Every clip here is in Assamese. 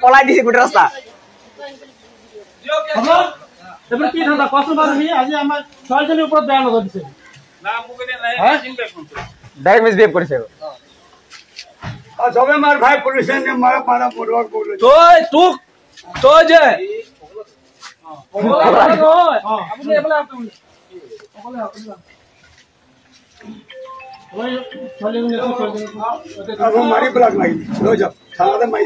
পলাই দিছে গোটেই ৰাস্তা কি ধান্দা কষ্ট আজি আমাৰ ছোৱালীজনীৰ ওপৰত বেয়া নজৰ দিছে ডাইৰেক্ট মিছবিহেভ কৰিছে সবে মার ভাই পুলিশ মারা মারা মরবার বলে তই যে মারি ব্লক মারি লো যাও থানাতে মারি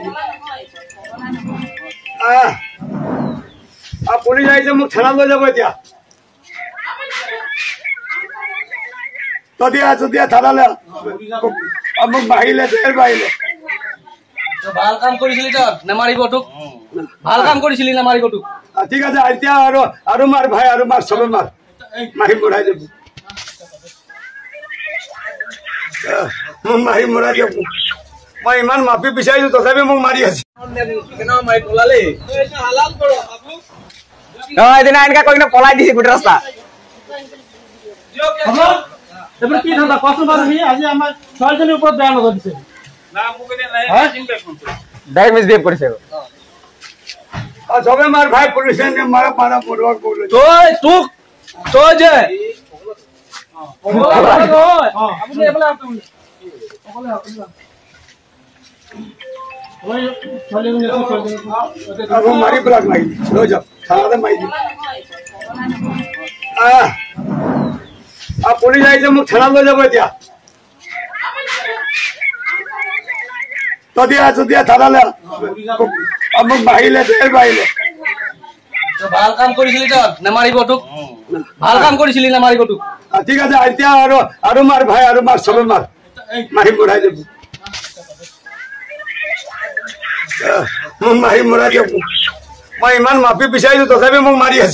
পুলিশ আইছে মোক থানা লৈ যাব এতিয়া দিয়া থানালে মোক বাহিলে দেৰ বাহিলে ভাল কাম কৰিছিলি তই নেমাৰিব তোক ভাল কাম কৰিছিলি নেমাৰিব তোক ঠিক আছে এতিয়া আৰু মাৰ ভাই আৰু মাৰ চবে মাৰ মাৰি মৰাই যাব মোক মাৰি মৰাই যাব মই ইমান মাফি বিচাৰিছো তথাপি মোক মাৰি আছে পলাই দিছে গোটেই ৰাস্তা কি ধান্দা কষ্ট আজি আমাৰ ছোৱালীজনীৰ ওপৰত বেয়া নজৰ দিছে ডাইৰেক্ট মিছবিহেভ কৰিছে সবে মার ভাই পুলিশ মারা মারা মরবার বলে তই যে মারি ব্লক মারি লো যাও থানাতে মারি পুলিশ আইছে মোক থানা লৈ যাব এতিয়া দিয়া থানালে মোক বাহিলে দেৰ বাহিলে ভাল কাম কৰিছিলি তই নেমাৰিব তোক ভাল কাম কৰিছিলি নেমাৰিব তোক ঠিক আছে এতিয়া আৰু মাৰ ভাই আৰু মাৰ চবে মাৰ মাৰি মৰাই যাব মোক মাৰি মৰাই যাব মই ইমান মাফি বিচাৰিছো তথাপি মোক মাৰি আছে